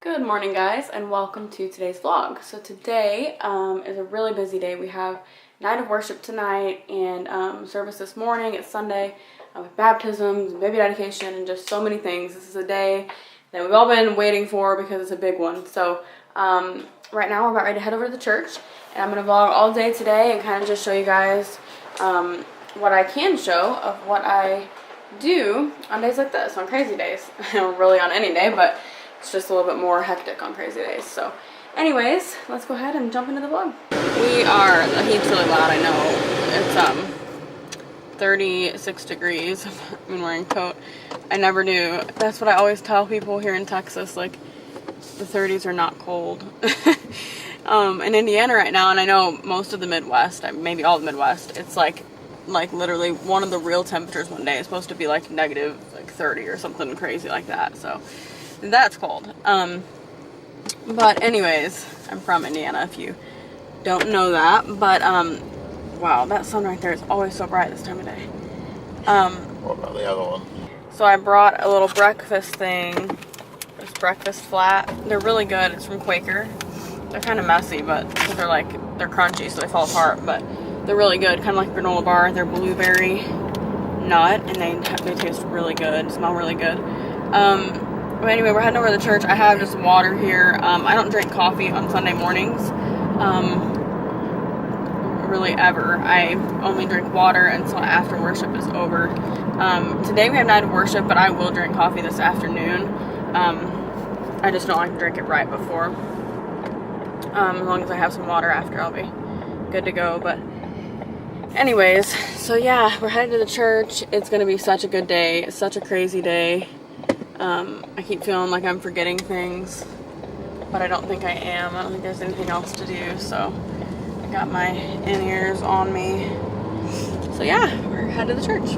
Good morning, guys, and welcome to today's vlog. So today is a really busy day. We have night of worship tonight and service this morning. It's Sunday with baptisms, baby dedication, and just so many things. This is a day that we've all been waiting for because it's a big one. So right now we're about ready to head over to the church, and I'm going to vlog all day today and kind of just show you guys what I can show of what I do on days like this, on crazy days. Really on any day, but it's just a little bit more hectic on crazy days. So anyways, let's go ahead and jump into the vlog. The heat's really loud, I know. It's 36 degrees. I've been wearing a coat. I never do. That's what I always tell people here in Texas, like the 30s are not cold. In Indiana right now, and I know most of the Midwest, maybe all the Midwest, it's like literally one of the real temperatures one day is supposed to be like negative 30 or something crazy like that. So that's cold. But anyways, I'm from Indiana if you don't know that. But wow, that sun right there is always so bright this time of day. What about the other one? So I brought a little breakfast thing, this breakfast flat. They're really good. It's from Quaker. They're kind of messy, but they're crunchy, so they fall apart. But they're really good, kind of like granola bar. They're blueberry nut, and they taste really good. Smell really good. But anyway, we're heading over to the church. I have just water here. I don't drink coffee on Sunday mornings, really ever. I only drink water until after worship is over. Today we have night of worship, but I will drink coffee this afternoon. I just don't like to drink it right before. As long as I have some water after, I'll be good to go. But anyways, so yeah, we're headed to the church. It's going to be such a good day. It's such a crazy day. I keep feeling like I'm forgetting things, but I don't think I am. I don't think there's anything else to do, so I got my in-ears on me. So yeah, we're headed to the church.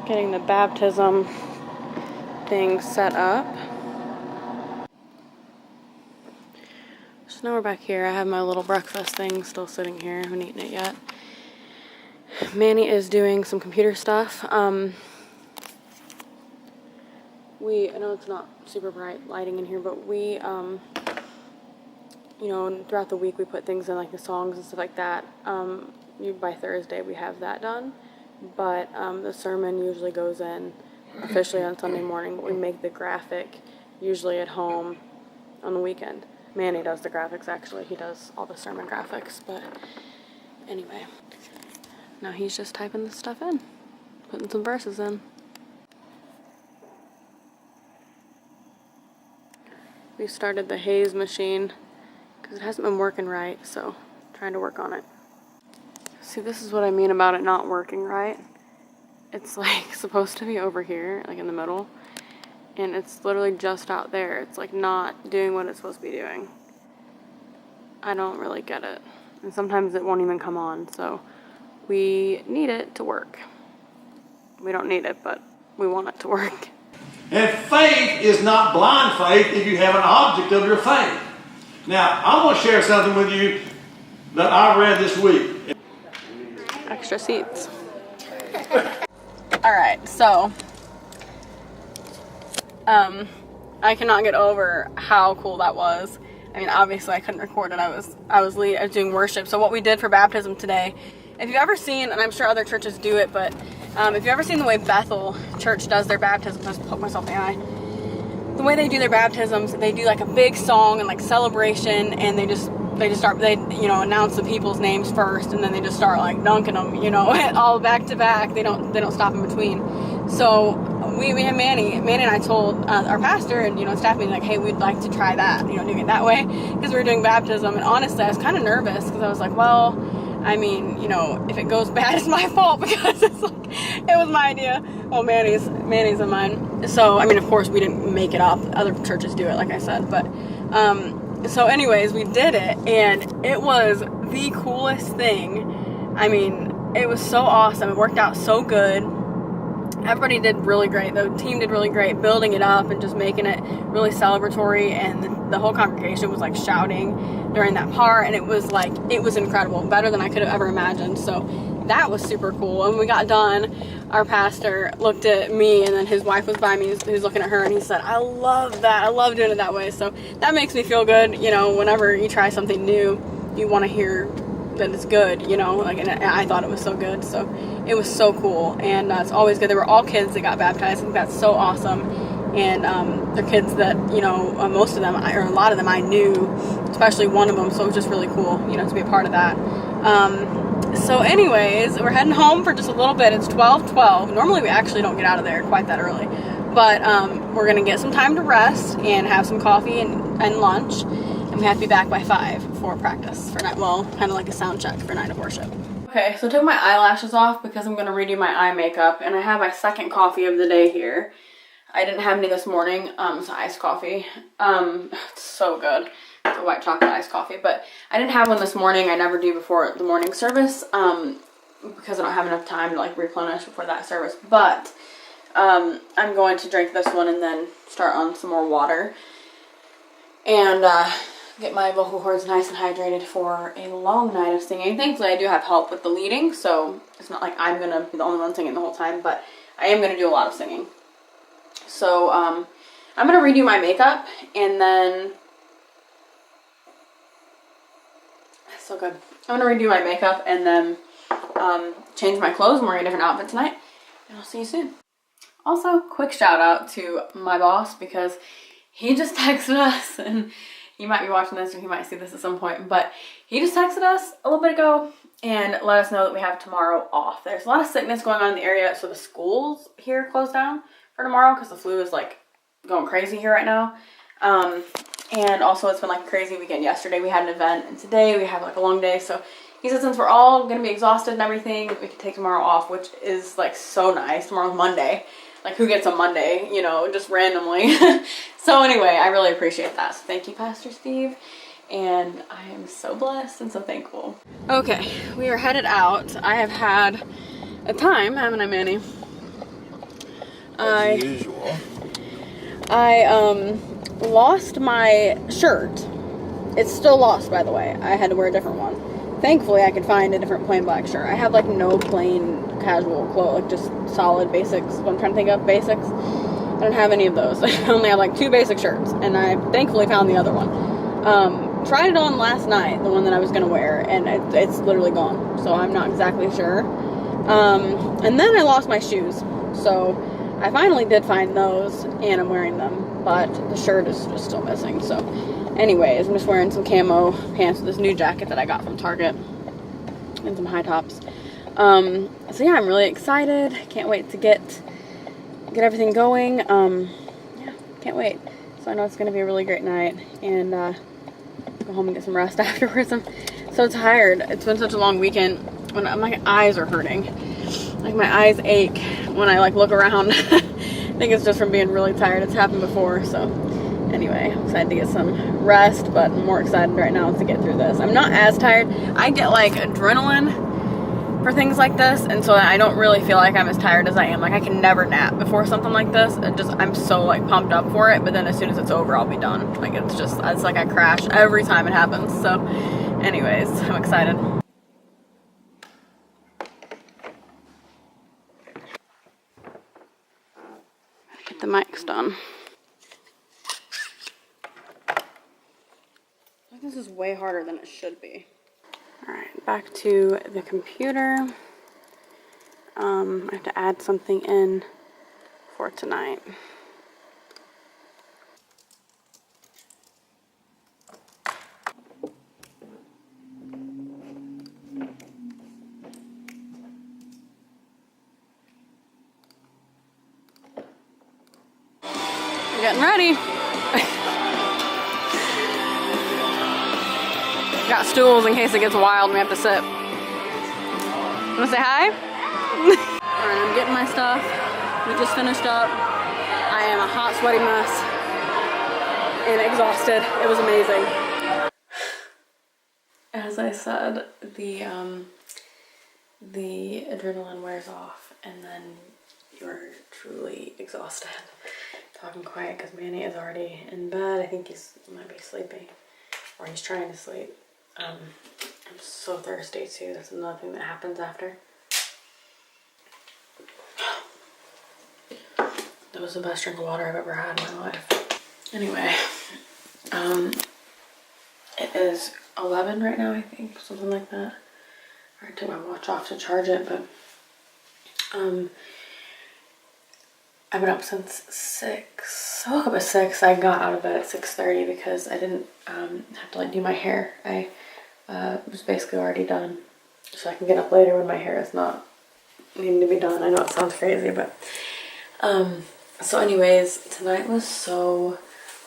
Getting the baptism thing set up. So now we're back here. I have my little breakfast thing still sitting here. I haven't eaten it yet. Manny is doing some computer stuff. I know it's not super bright lighting in here, but we, throughout the week we put things in like the songs and stuff like that. By Thursday we have that done. But the sermon usually goes in officially on Sunday morning, but we make the graphic usually at home on the weekend. Manny does the graphics, actually. He does all the sermon graphics, but anyway. Now he's just typing this stuff in, putting some verses in. We started the haze machine because it hasn't been working right, so trying to work on it. See, this is what I mean about it not working right. It's like supposed to be over here, like in the middle, and it's literally just out there. It's like not doing what it's supposed to be doing. I don't really get it. And sometimes it won't even come on, so we need it to work. We don't need it, but we want it to work. And faith is not blind faith if you have an object of your faith. Now, I'm going to share something with you that I read this week. Extra seats. Alright, so I cannot get over how cool that was. I mean, obviously I couldn't record it. I was doing worship. So what we did for baptism today, if you've ever seen, and I'm sure other churches do it, but if you've ever seen the way Bethel Church does their baptisms, I just poke myself in the eye. The way they do their baptisms, they do like a big song and like celebration, and they announce the people's names first, and then they just start like dunking them, all back to back. They don't stop in between. So we have Manny and I told our pastor and staff meeting, like, hey, we'd like to try that, doing it that way, because we were doing baptism. And honestly, I was kind of nervous because I was like, well, I mean, if it goes bad, it's my fault, because it's like it was my idea. Well, Manny's and mine. So I mean, of course, we didn't make it up. Other churches do it, like I said, but so anyways, we did it, and it was the coolest thing. I mean, it was so awesome. It worked out so good. everybody did really great. The team did really great building it up and just making it really celebratory, and the whole congregation was like shouting during that part, and it was incredible, better than I could have ever imagined. So that was super cool. And when we got done, our pastor looked at me, and then his wife was by me, he was looking at her, and he said, I love that, I love doing it that way. So that makes me feel good. You know, whenever you try something new, you want to hear that it's good, you know, like, and I thought it was so good. So it was so cool, and it's always good. They were all kids that got baptized. I think that's so awesome. And they're kids that, you know, most of them, or a lot of them I knew, especially one of them, so it was just really cool, you know, to be a part of that. So anyways, we're heading home for just a little bit. It's 12:12. Normally we actually don't get out of there quite that early, but we're gonna get some time to rest and have some coffee and lunch, and we have to be back by 5 for practice for night, well, kind of like a sound check for night of worship. Okay, so I took my eyelashes off because I'm gonna redo my eye makeup, and I have my second coffee of the day here. I didn't have any this morning, it's iced coffee. It's so good. It's a white chocolate iced coffee, but I didn't have one this morning. I never do before the morning service, because I don't have enough time to like replenish before that service. But I'm going to drink this one and then start on some more water and get my vocal cords nice and hydrated for a long night of singing. Thankfully, I do have help with the leading, so it's not like I'm gonna be the only one singing the whole time, but I am gonna do a lot of singing. So I'm gonna redo my makeup, and then so good. I'm gonna redo my makeup and then change my clothes. I'm wearing a different outfit tonight, and I'll see you soon. Also, quick shout out to my boss, because he just texted us, and he might be watching this or he might see this at some point, but he just texted us a little bit ago and let us know that we have tomorrow off. There's a lot of sickness going on in the area, so the schools here closed down for tomorrow because the flu is like going crazy here right now. And also it's been like a crazy weekend. Yesterday we had an event, and today we have like a long day. So he said since we're all gonna be exhausted and everything, we can take tomorrow off, which is like so nice. Tomorrow's Monday. Like, who gets a Monday, you know, just randomly. So anyway, I really appreciate that. So thank you, Pastor Steve. And I am so blessed and so thankful. Okay, we are headed out. I have had a time, haven't I, Manny? As usual. I lost my shirt. It's still lost, by the way. I had to wear a different one. Thankfully, I could find a different plain black shirt. I have like no plain casual clothes, like just solid basics. What I'm trying to think of, basics. I don't have any of those. I only have like 2 basic shirts, and I thankfully found the other one. Tried it on last night, the one that I was gonna wear, and it's literally gone. So I'm not exactly sure. And then I lost my shoes. So I finally did find those, and I'm wearing them, but the shirt is just still missing. So anyways, I'm just wearing some camo pants with this new jacket that I got from Target and some high tops. So yeah, I'm really excited. Can't wait to get everything going. Yeah, can't wait. So I know it's gonna be a really great night, and go home and get some rest afterwards. I'm so tired. It's been such a long weekend. When my eyes are hurting, like my eyes ache when I like look around. I think it's just from being really tired. It's happened before. So anyway, I'm excited to get some rest, but I'm more excited right now to get through this. I'm not as tired. I get like adrenaline for things like this, and so I don't really feel like I'm as tired as I am. Like, I can never nap before something like this. I'm so like pumped up for it, but then as soon as it's over, I'll be done. Like, it's like I crash every time it happens. So anyways, I'm excited. Get the mics done. This is way harder than it should be. Alright, back to the computer. I have to add something in for tonight. We're getting ready. Got stools in case it gets wild and we have to sit. Wanna say hi? Alright, I'm getting my stuff. We just finished up. I am a hot, sweaty mess and exhausted. It was amazing. As I said, the adrenaline wears off, and then you are truly exhausted. Talking quiet because Manny is already in bed. I think he might be sleeping, or he's trying to sleep. I'm so thirsty too. That's another thing that happens after. That was the best drink of water I've ever had in my life. Anyway, it is 11 right now, I think, something like that. I took my watch off to charge it, but I've been up since 6. I woke up at 6. I got out of bed at 6:30 because I didn't have to like do my hair. I was basically already done, so I can get up later when my hair is not needing to be done. I know it sounds crazy, but so anyways, tonight was so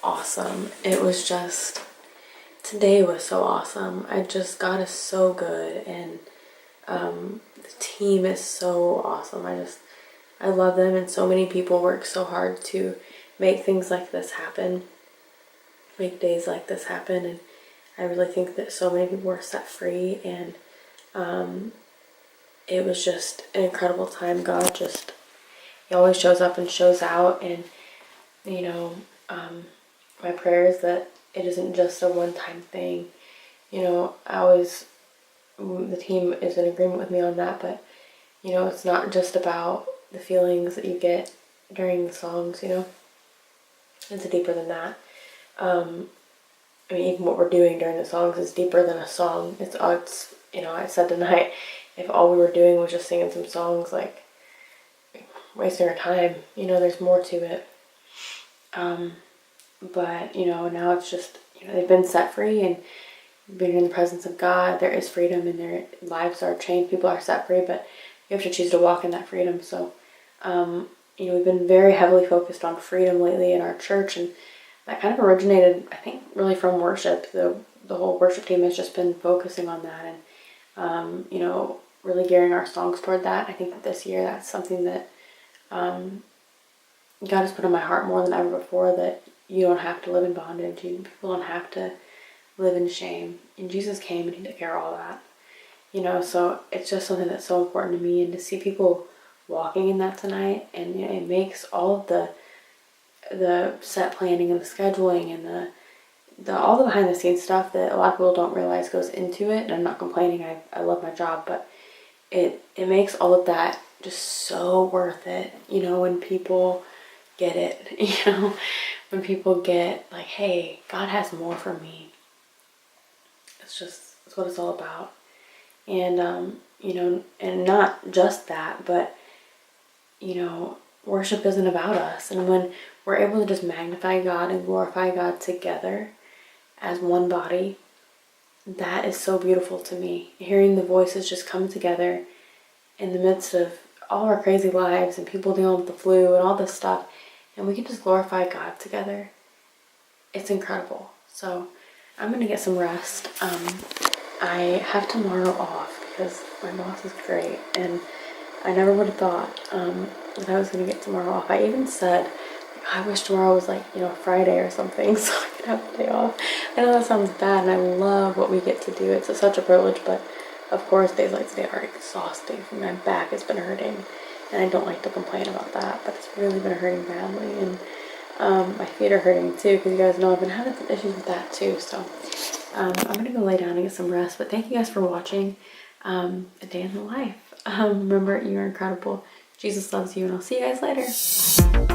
awesome. It was just, today was so awesome. God is so good, and the team is so awesome. I love them, and so many people work so hard to make things like this happen, make days like this happen, and I really think that so many people were set free, and it was just an incredible time. God just, he always shows up and shows out, and you know, my prayer is that it isn't just a one-time thing. You know, the team is in agreement with me on that, but you know, it's not just about the feelings that you get during the songs, you know. It's deeper than that. I mean, even what we're doing during the songs is deeper than a song. It's you know, I said tonight, if all we were doing was just singing some songs, like, wasting our time, you know, there's more to it. But, you know, now it's just, you know, they've been set free, and being in the presence of God, there is freedom, and their lives are changed. People are set free, but you have to choose to walk in that freedom. So, you know, we've been very heavily focused on freedom lately in our church, and that kind of originated, I think, really from worship. The whole worship team has just been focusing on that, and, you know, really gearing our songs toward that. I think that this year that's something that God has put on my heart more than ever before, that you don't have to live in bondage. People don't have to live in shame. And Jesus came and he took care of all that. You know, so it's just something that's so important to me, and to see people walking in that tonight, and you know, it makes all of the set planning and the scheduling and all the behind the scenes stuff that a lot of people don't realize goes into it. And I'm not complaining, I love my job, but it makes all of that just so worth it, you know, when people get it, you know, when people get like, hey, God has more for me. It's what it's all about. And, you know, and not just that, but, you know, worship isn't about us. And when we're able to just magnify God and glorify God together as one body, that is so beautiful to me. Hearing the voices just come together in the midst of all our crazy lives and people dealing with the flu and all this stuff, and we can just glorify God together. It's incredible. So I'm going to get some rest. I have tomorrow off because my boss is great, and I never would have thought that I was going to get tomorrow off. I even said, I wish tomorrow was like, you know, Friday or something, so I could have the day off. I know that sounds bad, and I love what we get to do. It's such a privilege, but of course days like today are exhausting. My back has been hurting, and I don't like to complain about that, but it's really been hurting badly, and my feet are hurting too, because you guys know I've been having some issues with that too. So I'm gonna go lay down and get some rest, but thank you guys for watching A Day in the Life. Remember, you're incredible. Jesus loves you, and I'll see you guys later. Bye.